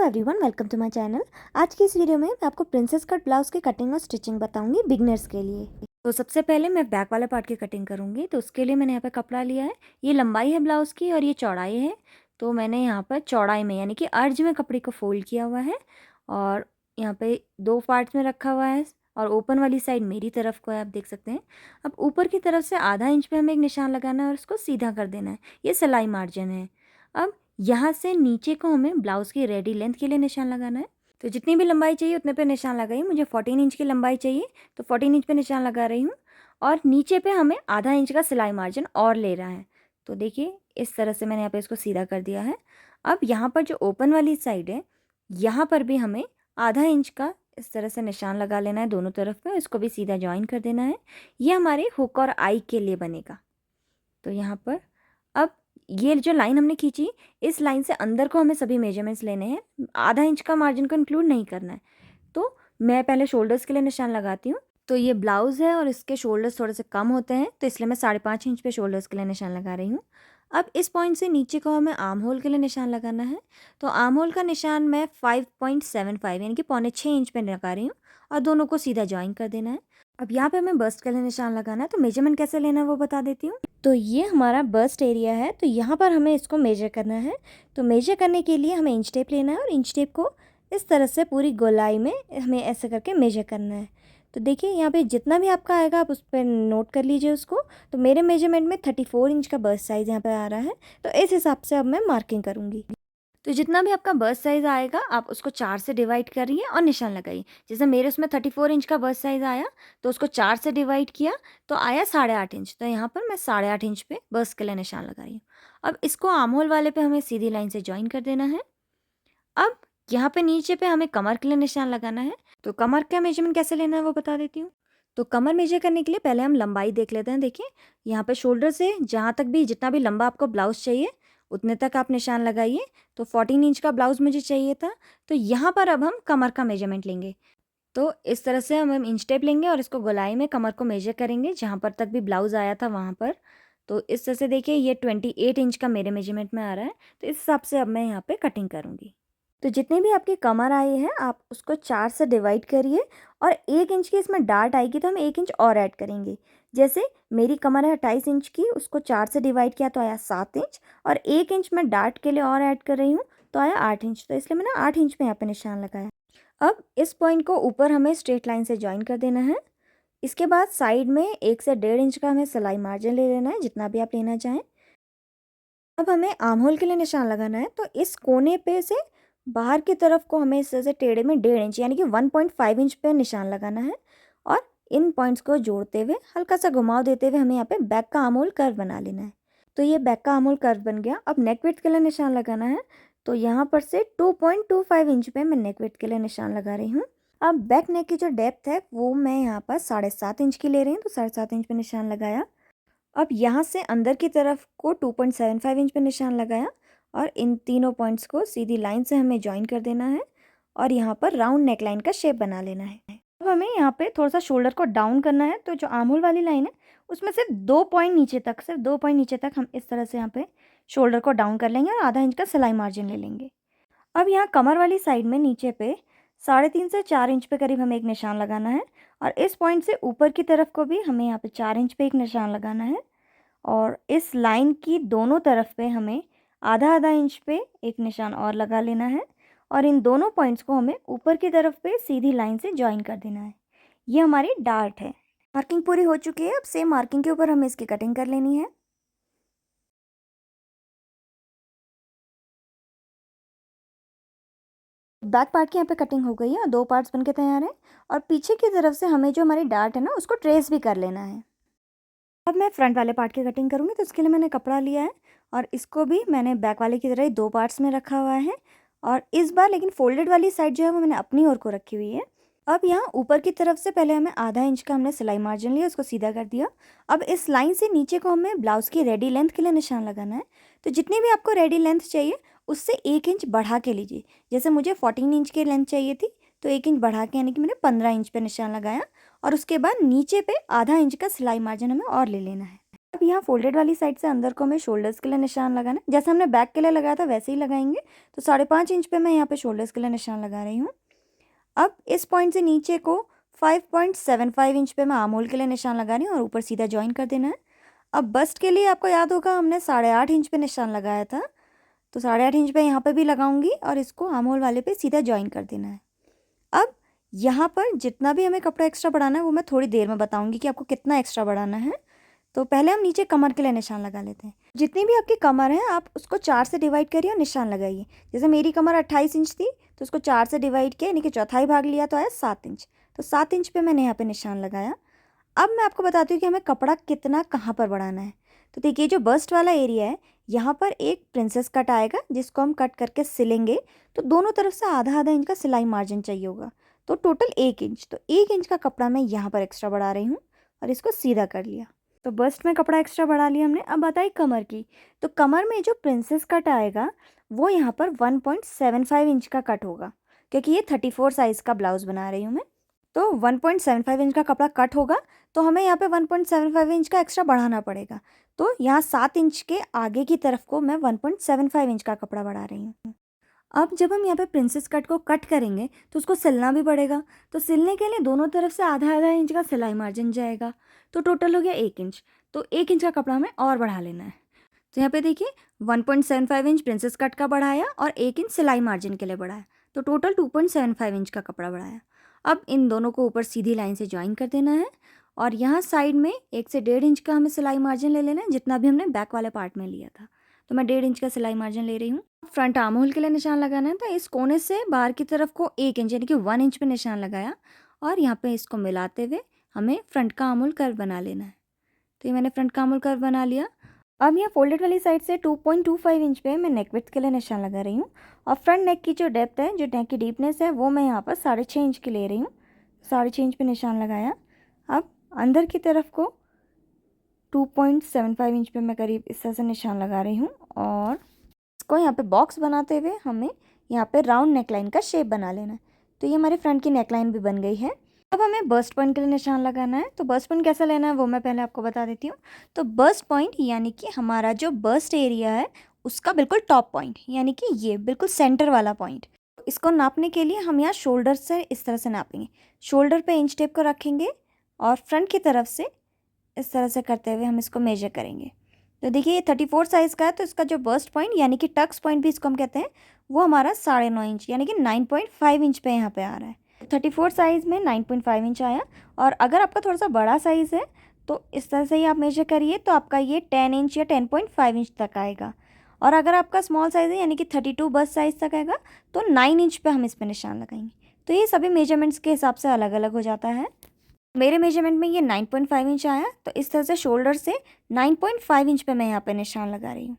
Everyone, welcome to my channel. आज की इस वीडियो में मैं आपको प्रिंसेस कट ब्लाउज की कटिंग और स्टिचिंग बताऊंगी बिगनर्स के लिए। तो सबसे पहले मैं बैक वाले पार्ट की कटिंग करूंगी। तो उसके लिए मैंने यहाँ पे कपड़ा लिया है। ये लंबाई है ब्लाउज की और ये चौड़ाई है। तो मैंने यहाँ पर चौड़ाई में यानी कि अर्ज में कपड़े को फोल्ड किया हुआ है और यहाँ पे 2 पार्ट्स में रखा हुआ है और ओपन वाली साइड मेरी तरफ को है, आप देख सकते हैं। अब ऊपर की तरफ से आधा इंच पे हमें एक निशान लगाना है और उसको सीधा कर देना है। ये सिलाई मार्जिन है। अब यहाँ से नीचे को हमें ब्लाउज़ की रेडी लेंथ के लिए निशान लगाना है। तो जितनी भी लंबाई चाहिए उतने पे निशान लगाइए। मुझे 14 इंच की लंबाई चाहिए तो 14 इंच पे निशान लगा रही हूँ और नीचे पे हमें आधा इंच का सिलाई मार्जिन और ले रहा है। तो देखिए इस तरह से मैंने यहाँ पे इसको सीधा कर दिया है। अब यहाँ पर जो ओपन वाली साइड है यहाँ पर भी हमें आधा इंच का इस तरह से निशान लगा लेना है दोनों तरफ पे। इसको भी सीधा ज्वाइन कर देना है। ये हमारे हुक और आई के लिए बनेगा। तो यहाँ पर अब ये जो लाइन हमने खींची, इस लाइन से अंदर को हमें सभी मेजरमेंट्स लेने हैं। आधा इंच का मार्जिन को इंक्लूड नहीं करना है। तो मैं पहले शोल्डर्स के लिए निशान लगाती हूँ। तो ये ब्लाउज़ है और इसके शोल्डर्स थोड़े से कम होते हैं, तो इसलिए मैं 5.5 इंच पे शोल्डर्स के लिए निशान लगा रही हूँ। अब इस पॉइंट से नीचे को हमें आर्म होल के लिए निशान लगाना है। तो आर्म होल का निशान मैं 5.75 यानी कि 6.25 इंच पे लगा रही हूँ और दोनों को सीधा ज्वाइन कर देना है। अब यहाँ पे हमें बस्ट के लिए निशान लगाना है। तो मेजरमेंट कैसे लेना है वो बता देती हूँ। तो ये हमारा बस्ट एरिया है, तो यहाँ पर हमें इसको मेजर करना है। तो मेजर करने के लिए हमें इंच टेप लेना है और इंच टेप को इस तरह से पूरी गोलाई में हमें ऐसे करके मेजर करना है। तो देखिए यहाँ पे जितना भी आपका आएगा आप उस पर नोट कर लीजिए उसको। तो मेरे मेजरमेंट में 34 इंच का बस्ट साइज़ यहाँ पे आ रहा है। तो इस हिसाब से अब मैं मार्किंग करूँगी। तो जितना भी आपका बस्ट साइज़ आएगा आप उसको 4 से डिवाइड करिए और निशान लगाइए। जैसे मेरे उसमें 34 इंच का बस्ट साइज़ आया तो उसको 4 से डिवाइड किया तो आया 8.5 इंच। तो यहाँ पर मैं 8.5 इंच पे बस्ट के लिए निशान लगाई हूँ। अब इसको आर्म होल वाले पे हमें सीधी लाइन से ज्वाइन कर देना है। अब यहाँ पे नीचे पे हमें कमर के लिए निशान लगाना है। तो कमर का मेजरमेंट कैसे लेना है वो बता देती हूँ। तो कमर मेजर करने के लिए पहले हम लंबाई देख लेते हैं। देखिए यहाँ पे शोल्डर से जहाँ तक भी जितना भी लंबा आपको ब्लाउज़ चाहिए उतने तक आप निशान लगाइए। तो 14 इंच का ब्लाउज़ मुझे चाहिए था। तो यहाँ पर अब हम कमर का मेजरमेंट लेंगे। तो इस तरह से हम इंच टेप लेंगे और इसको गोलाई में कमर को मेजर करेंगे जहाँ पर तक भी ब्लाउज़ आया था वहाँ पर। तो इस तरह से देखिए ये 28 इंच का मेरे मेजरमेंट में आ रहा है। तो इस हिसाब से अब मैं यहाँ पे कटिंग करूँगी। तो जितनी भी आपकी कमर आई है आप उसको 4 से डिवाइड करिए और 1 इंच की इसमें डार्ट आएगी तो हम 1 इंच और ऐड करेंगे। जैसे मेरी कमर है 28 इंच की, उसको 4 से डिवाइड किया तो आया 7 इंच और 1 इंच मैं डार्ट के लिए और ऐड कर रही हूँ तो आया 8 इंच। तो इसलिए मैंने 8 इंच पे यहाँ पे निशान लगाया। अब इस पॉइंट को ऊपर हमें स्ट्रेट लाइन से ज्वाइन कर देना है। इसके बाद साइड में 1 से 1.5 इंच का हमें सिलाई मार्जिन ले लेना है, जितना भी आप लेना चाहें। अब हमें आर्म होल के लिए निशान लगाना है। तो इस कोने पे से बाहर की तरफ को हमें इस तरह से टेढ़े में 1.5 इंच यानी कि 1.5 इंच पे निशान लगाना है और इन पॉइंट्स को जोड़ते हुए हल्का सा घुमाव देते हुए हमें यहाँ पे बैक का आर्म होल कर्व बना लेना है। तो ये बैक का आर्म होल कर्व बन गया। अब नेक विड्थ के लिए निशान लगाना है। तो यहाँ पर से 2.25 इंच पे मैं नेक विड्थ के लिए निशान लगा रही हूँ। अब बैक नेक की जो डेप्थ है वो मैं यहाँ पर 7.5 इंच की ले रही हूँ। तो 7.5 इंच पे निशान लगाया। अब यहाँ से अंदर की तरफ को 2.75 इंच पे निशान लगाया और इन तीनों पॉइंट्स को सीधी लाइन से हमें ज्वाइन कर देना है और यहाँ पर राउंड नेक लाइन का शेप बना लेना है। अब हमें यहाँ पे थोड़ा सा शोल्डर को डाउन करना है। तो जो आर्म होल वाली लाइन है उसमें सिर्फ 2 पॉइंट नीचे तक, सिर्फ 2 पॉइंट नीचे तक हम इस तरह से यहाँ पे शोल्डर को डाउन कर लेंगे और आधा इंच का सिलाई मार्जिन ले लेंगे। अब यहाँ कमर वाली साइड में नीचे पे 3.5 से 4 इंच पे करीब हमें एक निशान लगाना है और इस पॉइंट से ऊपर की तरफ को भी हमें यहाँ पे 4 इंच पे एक निशान लगाना है और इस लाइन की दोनों तरफ पे हमें आधा आधा इंच पे एक निशान और लगा लेना है और इन दोनों पॉइंट्स को हमें ऊपर की तरफ पे सीधी लाइन से ज्वाइन कर देना है। ये हमारी डार्ट है। मार्किंग पूरी हो चुकी है। अब सेम मार्किंग के ऊपर हमें इसकी कटिंग कर लेनी है। बैक पार्ट की यहाँ पे कटिंग हो गई है और 2 पार्ट्स बनके तैयार हैं और पीछे की तरफ से हमें जो हमारी डार्ट है ना उसको ट्रेस भी कर लेना है। अब मैं फ्रंट वाले पार्ट की कटिंग करूँगी। तो इसके लिए मैंने कपड़ा लिया है और इसको भी मैंने बैक वाले की तरह ही 2 पार्ट्स में रखा हुआ है और इस बार लेकिन फोल्डेड वाली साइड जो है वो मैंने अपनी ओर को रखी हुई है। अब यहाँ ऊपर की तरफ से पहले हमें आधा इंच का हमने सिलाई मार्जिन लिया, उसको सीधा कर दिया। अब इस लाइन से नीचे को हमें ब्लाउज़ की रेडी लेंथ के लिए निशान लगाना है। तो जितनी भी आपको रेडी लेंथ चाहिए उससे 1 इंच बढ़ा के लीजिए। जैसे मुझे 14 इंच की लेंथ चाहिए थी तो 1 इंच बढ़ा के यानी कि मैंने 15 इंच पे निशान लगाया और उसके बाद नीचे पे आधा इंच का सिलाई मार्जिन हमें और ले लेना है। अब यहाँ फोल्डेड वाली साइड से अंदर को हमें शोल्डर्स के लिए निशान लगाना है। जैसे हमने बैक के लिए लगाया था वैसे ही लगाएंगे। तो 5.5 इंच पे मैं यहाँ पे शोल्डर्स के लिए निशान लगा रही हूँ। अब इस पॉइंट से नीचे को 5.75 इंच पे मैं आर्म होल के लिए निशान लगा रही हूँ और ऊपर सीधा ज्वाइन कर देना है। अब बस्ट के लिए आपको याद होगा हमने 8.5 इंच पे निशान लगाया था, तो 8.5 इंच पे यहाँ पे भी लगाऊंगी और इसको आर्म होल वाले पे सीधा ज्वाइन कर देना है। अब यहाँ पर जितना भी हमें कपड़ा एक्स्ट्रा बढ़ाना है वो मैं थोड़ी देर में बताऊंगी कि आपको कितना एक्स्ट्रा बढ़ाना है। तो पहले हम नीचे कमर के लिए निशान लगा लेते हैं। जितनी भी आपकी कमर है आप उसको 4 से डिवाइड करिए और निशान लगाइए। जैसे मेरी कमर 28 इंच थी तो उसको 4 से डिवाइड किया, यानी कि चौथाई भाग लिया तो आया 7 इंच। तो 7 इंच पे मैंने यहाँ पे निशान लगाया। अब मैं आपको बताती हूँ कि हमें कपड़ा कितना कहाँ पर बढ़ाना है। तो देखिए जो बस्ट वाला एरिया है यहाँ पर एक प्रिंसेस कट आएगा जिसको हम कट करके सिलेंगे। तो दोनों तरफ से आधा आधा इंच का सिलाई मार्जिन चाहिए होगा, तो टोटल 1 इंच। तो 1 इंच का कपड़ा मैं यहाँ पर एक्स्ट्रा बढ़ा रही हूँ और इसको सीधा कर लिया। तो बस्ट में कपड़ा एक्स्ट्रा बढ़ा लिया हमने। अब बताई कमर की। तो कमर में जो प्रिंसेस कट आएगा वो यहाँ पर 1.75 इंच का कट होगा, क्योंकि ये 34 साइज़ का ब्लाउज़ बना रही हूँ मैं। तो 1.75 इंच का कपड़ा कट होगा तो हमें यहाँ पे 1.75 इंच का एक्स्ट्रा बढ़ाना पड़ेगा। तो यहाँ 7 इंच के आगे की तरफ को मैं 1.75 इंच का कपड़ा बढ़ा रही हूँ। अब जब हम यहाँ पे प्रिंसेस कट को कट करेंगे तो उसको सिलना भी पड़ेगा। तो सिलने के लिए दोनों तरफ से आधा आधा इंच का सिलाई मार्जिन जाएगा। तो टोटल हो गया 1 इंच। तो 1 इंच का कपड़ा हमें और बढ़ा लेना है। तो यहाँ पे देखिए 1.75 इंच प्रिंसेस कट का बढ़ाया और 1 इंच सिलाई मार्जिन के लिए बढ़ाया, तो टोटल 2.75 इंच का कपड़ा बढ़ाया। अब इन दोनों को ऊपर सीधी लाइन से ज्वाइन कर देना है और यहाँ साइड में 1 से 1.5 इंच का हमें सिलाई मार्जिन ले लेना है, जितना भी हमने बैक वाले पार्ट में लिया था। तो मैं 1.5 इंच का सिलाई मार्जिन ले रही हूँ। फ्रंट आर्म होल के लिए निशान लगाना है, तो इस कोने से बाहर की तरफ को 1 इंच यानी कि 1 इंच पे निशान लगाया और यहाँ पे इसको मिलाते हुए हमें फ्रंट का आर्म होल कर्व बना लेना है। तो ये मैंने फ्रंट का आर्म होल कर्व बना लिया। अब यहाँ फोल्डेड वाली साइड से 2.25 इंच पे मैं नेक विड्थ के लिए निशान लगा रही हूँ और फ्रंट नेक की जो डेप्थ है, जो नेक की डीपनेस है, वो मैं यहाँ पर 6.5 इंच की ले रही हूँ। 6.5 इंच पे निशान लगाया। अब अंदर की तरफ को 2.75 इंच पे मैं करीब इस तरह से निशान लगा रही हूँ और इसको यहाँ पे बॉक्स बनाते हुए हमें यहाँ पे राउंड नेकलाइन का शेप बना लेना है। तो ये हमारे फ्रंट की नेकलाइन भी बन गई है। अब हमें बस्ट पॉइंट के लिए निशान लगाना है। तो बस्ट पॉइंट कैसा लेना है वो मैं पहले आपको बता देती हूँ। तो बस्ट पॉइंट यानी कि हमारा जो बस्ट एरिया है उसका बिल्कुल टॉप पॉइंट, यानी कि ये बिल्कुल सेंटर वाला पॉइंट। इसको नापने के लिए हम यहाँ शोल्डर से इस तरह से नापेंगे। शोल्डर पे इंच टेप को रखेंगे और फ्रंट की तरफ से इस तरह से करते हुए हम इसको मेजर करेंगे। तो देखिए ये 34 साइज़ का है, तो इसका जो बस्ट पॉइंट यानी कि टक्स पॉइंट भी इसको हम कहते हैं, वो हमारा 9.5 इंच यानी कि 9.5 इंच पे यहाँ पे आ रहा है। 34 साइज़ में 9.5 इंच आया। और अगर आपका थोड़ा सा बड़ा साइज़ है तो इस तरह से ही आप मेजर करिए, तो आपका ये 10 इंच या 10.5 इंच तक आएगा। और अगर आपका स्मॉल साइज़ है यानी कि 32 बस्ट साइज़ तक आएगा तो 9 इंच पे हम इस पर निशान लगाएंगे। तो ये सभी मेजरमेंट्स के हिसाब से अलग अलग हो जाता है। मेरे मेजरमेंट में ये 9.5 इंच आया, तो इस तरह से शोल्डर से 9.5 इंच पे मैं यहाँ पे निशान लगा रही हूँ।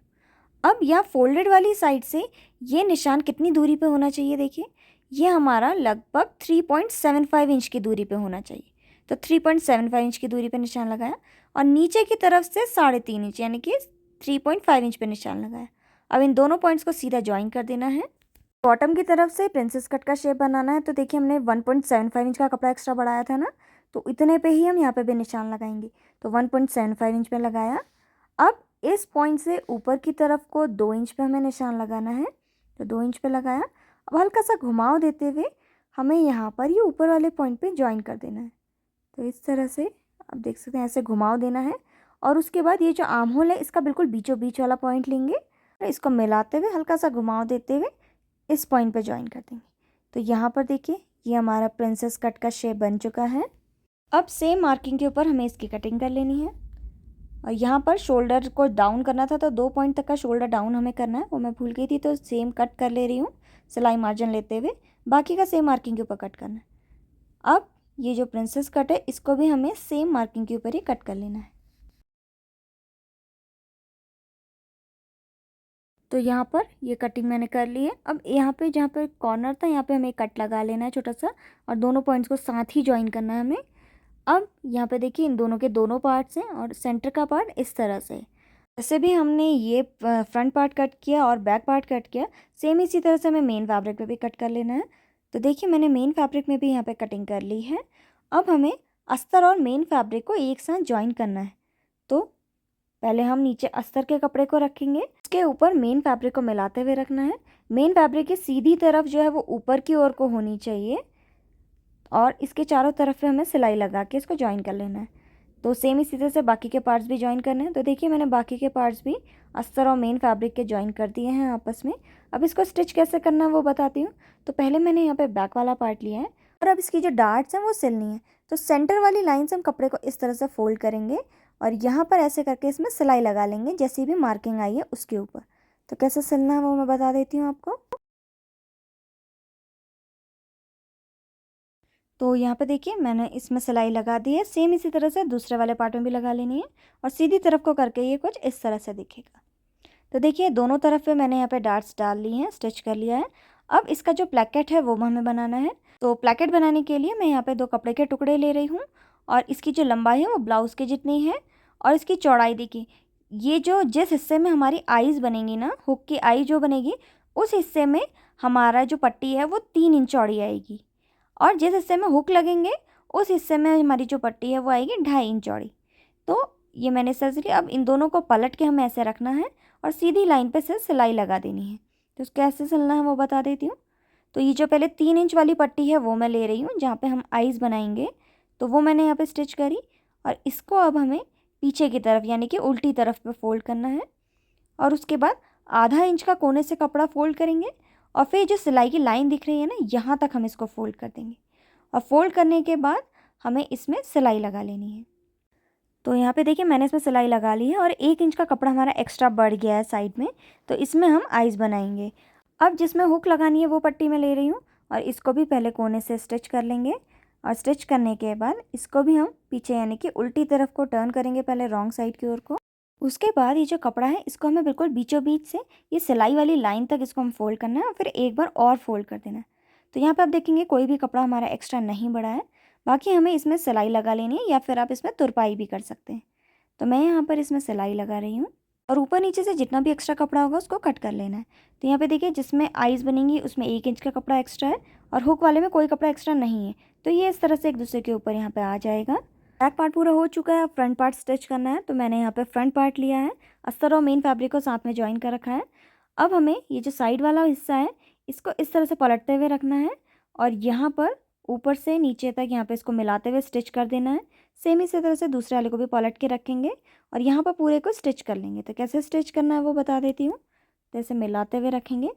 अब यहाँ फोल्डेड वाली साइड से ये निशान कितनी दूरी पे होना चाहिए, देखिए ये हमारा लगभग 3.75 इंच की दूरी पे होना चाहिए। तो 3.75 इंच की दूरी पे निशान लगाया और नीचे की तरफ से 3.5 इंच यानी कि 3.5 इंच पे निशान लगाया। अब इन दोनों पॉइंट्स को सीधा ज्वाइन कर देना है। बॉटम की तरफ से प्रिंसेस कट का शेप बनाना है। तो देखिए हमने 1.75 इंच का कपड़ा एक्स्ट्रा बढ़ाया था ना, तो इतने पे ही हम यहाँ पे भी निशान लगाएंगे। तो 1.75 इंच पे लगाया। अब इस पॉइंट से ऊपर की तरफ को 2 इंच पे हमें निशान लगाना है। तो 2 इंच पे लगाया। अब हल्का सा घुमाव देते हुए हमें यहाँ पर ये ऊपर वाले पॉइंट पे ज्वाइन कर देना है। तो इस तरह से आप देख सकते हैं, ऐसे घुमाव देना है। और उसके बाद ये जो आर्म होल है इसका बिल्कुल बीचों बीच वाला पॉइंट लेंगे और इसको मिलाते हुए हल्का सा घुमाव देते हुए इस पॉइंट पे ज्वाइन कर देंगे। तो यहाँ पर देखिए ये हमारा प्रिंसेस कट का शेप बन चुका है। अब सेम मार्किंग के ऊपर हमें इसकी कटिंग कर लेनी है। और यहाँ पर शोल्डर को डाउन करना था, तो 2 पॉइंट तक का शोल्डर डाउन हमें करना है, वो मैं भूल गई थी। तो सेम कट कर ले रही हूँ सिलाई मार्जिन लेते हुए, बाकी का सेम मार्किंग के ऊपर कट करना है। अब ये जो प्रिंसेस कट है इसको भी हमें सेम मार्किंग के ऊपर ही कट कर लेना है। तो यहाँ पर ये कटिंग मैंने कर ली है। अब यहाँ पे जहाँ पे कॉर्नर था यहाँ पे हमें कट लगा लेना है छोटा सा, और दोनों पॉइंट्स को साथ ही ज्वाइन करना है हमें। अब यहाँ पे देखिए इन दोनों के दोनों पार्ट्स हैं और सेंटर का पार्ट इस तरह से। जैसे भी हमने ये फ्रंट पार्ट कट किया और बैक पार्ट कट किया, सेम इसी तरह से हमें मेन फैब्रिक पे भी कट कर लेना है। तो देखिए मैंने मेन फैब्रिक में भी यहाँ पे कटिंग कर ली है। अब हमें अस्तर और मेन फैब्रिक को एक साथ ज्वाइन करना है। तो पहले हम नीचे अस्तर के कपड़े को रखेंगे, उसके ऊपर मेन फैब्रिक को मिलाते हुए रखना है। मेन फैब्रिक की सीधी तरफ जो है वो ऊपर की ओर को होनी चाहिए और इसके चारों तरफ पे हमें सिलाई लगा के इसको ज्वाइन कर लेना है। तो सेम इसी तरह से बाकी के पार्ट्स भी ज्वाइन करने हैं। तो देखिए मैंने बाकी के पार्ट्स भी अस्तर और मेन फैब्रिक के ज्वाइन कर दिए हैं आपस में। अब इसको स्टिच कैसे करना है वो बताती हूँ। तो पहले मैंने यहाँ पे बैक वाला पार्ट लिया है और अब इसकी जो डार्ट्स हैं वो सिलनी है। तो सेंटर वाली लाइन से हम कपड़े को इस तरह से फोल्ड करेंगे और यहाँ पर ऐसे करके इसमें सिलाई लगा लेंगे, जैसी भी मार्किंग आई है उसके ऊपर। तो कैसे सिलना है वो मैं बता देती हूँ आपको। तो यहाँ पे देखिए मैंने इसमें सिलाई लगा दी है, सेम इसी तरह से दूसरे वाले पार्ट में भी लगा लेनी है और सीधी तरफ को करके ये कुछ इस तरह से दिखेगा। तो देखिए दोनों तरफ पे मैंने यहाँ पे डार्ट्स डाल ली हैं, स्टिच कर लिया है। अब इसका जो प्लैकेट है वो हमें बनाना है। तो प्लैकेट बनाने के लिए मैं यहाँ पे 2 कपड़े के टुकड़े ले रही हूँ और इसकी जो लंबाई है वो ब्लाउज़ के जितनी है और इसकी चौड़ाई देखिए, ये जो जिस हिस्से में हमारी आईज़ बनेंगी ना, हुक की आई जो बनेगी, उस हिस्से में हमारा जो पट्टी है वो 3 इंच चौड़ी आएगी और जिस हिस्से में हुक लगेंगे उस हिस्से में हमारी जो पट्टी है वो आएगी 2.5 इंच चौड़ी। तो ये मैंने सर्च लिया। अब इन दोनों को पलट के हमें ऐसे रखना है और सीधी लाइन पे से सिलाई लगा देनी है। तो कैसे सिलना है वो बता देती हूँ। तो ये जो पहले 3 इंच वाली पट्टी है वो मैं ले रही हूँ, जहाँ पे हम आईज़ बनाएंगे। तो वो मैंने यहाँ पे स्टिच करी और इसको अब हमें पीछे की तरफ यानी कि उल्टी तरफ पे फोल्ड करना है और उसके बाद आधा इंच का कोने से कपड़ा फोल्ड करेंगे और फिर जो सिलाई की लाइन दिख रही है ना, यहाँ तक हम इसको फोल्ड कर देंगे और फोल्ड करने के बाद हमें इसमें सिलाई लगा लेनी है। तो यहाँ पे देखिए मैंने इसमें सिलाई लगा ली है और 1 इंच का कपड़ा हमारा एक्स्ट्रा बढ़ गया है साइड में। तो इसमें हम आइज़ बनाएंगे। अब जिसमें हुक लगानी है वो पट्टी मैं ले रही हूँ और इसको भी पहले कोने से स्टिच कर लेंगे और स्टिच करने के बाद इसको भी हम पीछे यानी कि उल्टी तरफ को टर्न करेंगे, पहले रॉन्ग साइड की ओर को। उसके बाद ये जो कपड़ा है इसको हमें बिल्कुल बीचों बीच से ये सिलाई वाली लाइन तक इसको हम फोल्ड करना है और फिर एक बार और फोल्ड कर देना है। तो यहाँ पे आप देखेंगे कोई भी कपड़ा हमारा एक्स्ट्रा नहीं बढ़ा है। बाकी हमें इसमें सिलाई लगा लेनी है या फिर आप इसमें तुरपाई भी कर सकते हैं। तो मैं यहाँ पर इसमें सिलाई लगा रही हूँ और ऊपर नीचे से जितना भी एक्स्ट्रा कपड़ा होगा उसको कट कर लेना है। तो यहाँ पे देखिए जिसमें आइज़ बनेंगी उसमें 1 इंच का कपड़ा एक्स्ट्रा है और हुक वाले में कोई कपड़ा एक्स्ट्रा नहीं है। तो ये इस तरह से एक दूसरे के ऊपर यहाँ पे आ जाएगा। बैक पार्ट पूरा हो चुका है, अब फ्रंट पार्ट स्टिच करना है। तो मैंने यहाँ पे फ्रंट पार्ट लिया है, अस्तर और मेन फैब्रिक को साथ में ज्वाइन कर रखा है। अब हमें ये जो साइड वाला हिस्सा है इसको इस तरह से पलटते हुए रखना है और यहाँ पर ऊपर से नीचे तक यहाँ पे इसको मिलाते हुए स्टिच कर देना है। सेम इसी तरह से दूसरे वाले को भी पलट के रखेंगे और यहाँ पर पूरे को स्टिच कर लेंगे। तो कैसे स्टिच करना है वो बता देती हूँ। तो ऐसे मिलाते हुए रखेंगे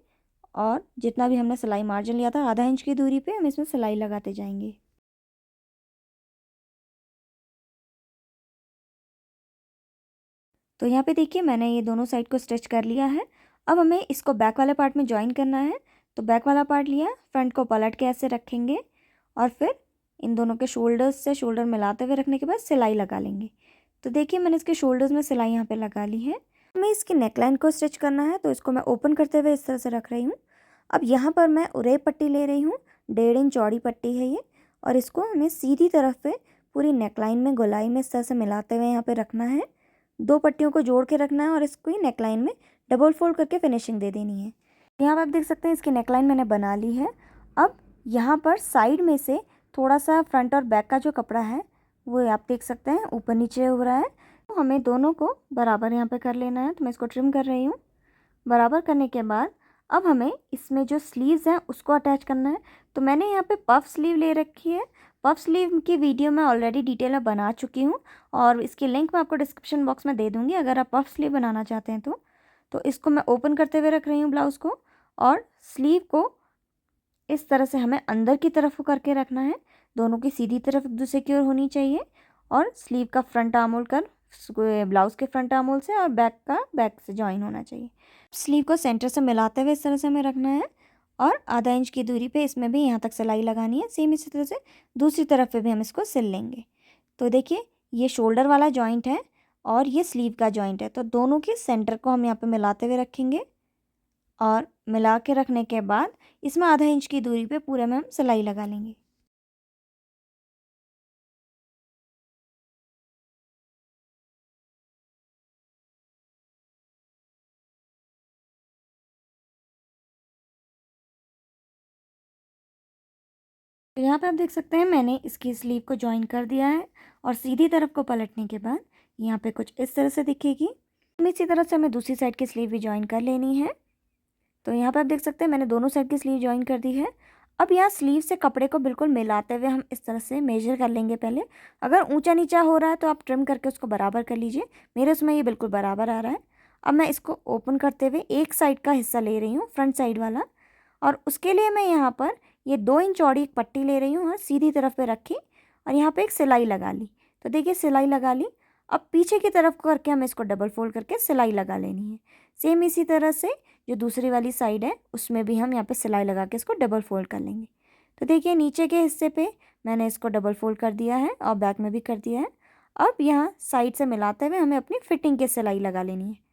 और जितना भी हमने सिलाई मार्जिन लिया था आधा इंच की दूरी पे हम इसमें सिलाई लगाते जाएंगे। तो यहाँ पे देखिए मैंने ये दोनों साइड को स्टिच कर लिया है। अब हमें इसको बैक वाले पार्ट में ज्वाइन करना है। तो बैक वाला पार्ट लिया, फ्रंट को पलट के ऐसे रखेंगे और फिर इन दोनों के शोल्डर्स से शोल्डर मिलाते हुए रखने के बाद सिलाई लगा लेंगे। तो देखिए मैंने इसके शोल्डर्स में सिलाई यहाँ पे लगा ली है। हमें इसकी नेकलाइन को स्टिच करना है, तो इसको मैं ओपन करते हुए इस तरह से रख रही हूँ। अब यहाँ पर मैं उरेब पट्टी ले रही हूँ, 1.5 इंच चौड़ी पट्टी है ये और इसको हमें सीधी तरफ पे पूरी नेकलाइन में गोलाई में इस तरह से मिलाते हुए यहाँ पे रखना है। 2 पट्टियों को जोड़ के रखना है और इसको ही नेकलाइन में डबल फोल्ड करके फिनिशिंग दे देनी है। यहाँ पर आप देख सकते हैं इसकी नेकलाइन मैंने बना ली है। अब यहाँ पर साइड में से थोड़ा सा फ्रंट और बैक का जो कपड़ा है वो आप देख सकते हैं ऊपर नीचे हो रहा है। तो हमें दोनों को बराबर यहाँ पे कर लेना है। तो मैं इसको ट्रिम कर रही हूँ। बराबर करने के बाद अब हमें इसमें जो स्लीव्स हैं उसको अटैच करना है। तो मैंने यहाँ पे पफ स्लीव ले रखी है। पफ स्लीव की वीडियो मैं ऑलरेडी डिटेल में बना चुकी हूँ और इसकी लिंक मैं आपको डिस्क्रिप्शन बॉक्स में दे दूँगी अगर आप पफ स्लीव बनाना चाहते हैं तो। तो इसको मैं ओपन करते हुए रख रही हूँ ब्लाउज़ को और स्लीव को इस तरह से हमें अंदर की तरफ को करके रखना है। दोनों की सीधी तरफ एक दूसरे की ओर होनी चाहिए और स्लीव का फ्रंट आर्म होल कर ब्लाउज़ के फ्रंट आर्म होल से और बैक का बैक से जॉइन होना चाहिए। स्लीव को सेंटर से मिलाते हुए इस तरह से हमें रखना है और आधा इंच की दूरी पे इसमें भी यहाँ तक सिलाई लगानी है। सेम इसी तरह से दूसरी तरफ पे भी हम इसको सिल लेंगे। तो देखिए ये शोल्डर वाला जॉइंट है और ये स्लीव का जॉइंट है। तो दोनों के सेंटर को हम यहाँ पे मिलाते हुए रखेंगे और मिला के रखने के बाद इसमें आधा इंच की दूरी पे पूरे में हम सिलाई लगा लेंगे। तो यहाँ पे आप देख सकते हैं मैंने इसकी स्लीव को जॉइन कर दिया है और सीधी तरफ को पलटने के बाद यहाँ पे कुछ इस तरह से दिखेगी। इसी तरह से हमें दूसरी साइड की स्लीव भी ज्वाइन कर लेनी है। तो यहाँ पे आप देख सकते हैं मैंने दोनों साइड की स्लीव ज्वाइन कर दी है। अब यहाँ स्लीव से कपड़े को बिल्कुल मिलाते हुए हम इस तरह से मेजर कर लेंगे पहले। अगर ऊंचा नीचा हो रहा है तो आप ट्रिम करके उसको बराबर कर लीजिए। मेरे उसमें ये बिल्कुल बराबर आ रहा है। अब मैं इसको ओपन करते हुए एक साइड का हिस्सा ले रही हूँ, फ्रंट साइड वाला, और उसके लिए मैं यहाँ पर ये 2 इंच चौड़ी एक पट्टी ले रही हूँ और सीधी तरफ पे रखी और यहाँ पे एक सिलाई लगा ली। तो देखिए सिलाई लगा ली। अब पीछे की तरफ करके हमें इसको डबल फोल्ड करके सिलाई लगा लेनी है। सेम इसी तरह से जो दूसरी वाली साइड है उसमें भी हम यहाँ पे सिलाई लगा के इसको डबल फोल्ड कर लेंगे। तो देखिए नीचे के हिस्से पे मैंने इसको डबल फोल्ड कर दिया है और बैक में भी कर दिया है। अब यहाँ साइड से मिलाते हुए हमें अपनी फिटिंग की सिलाई लगा लेनी है।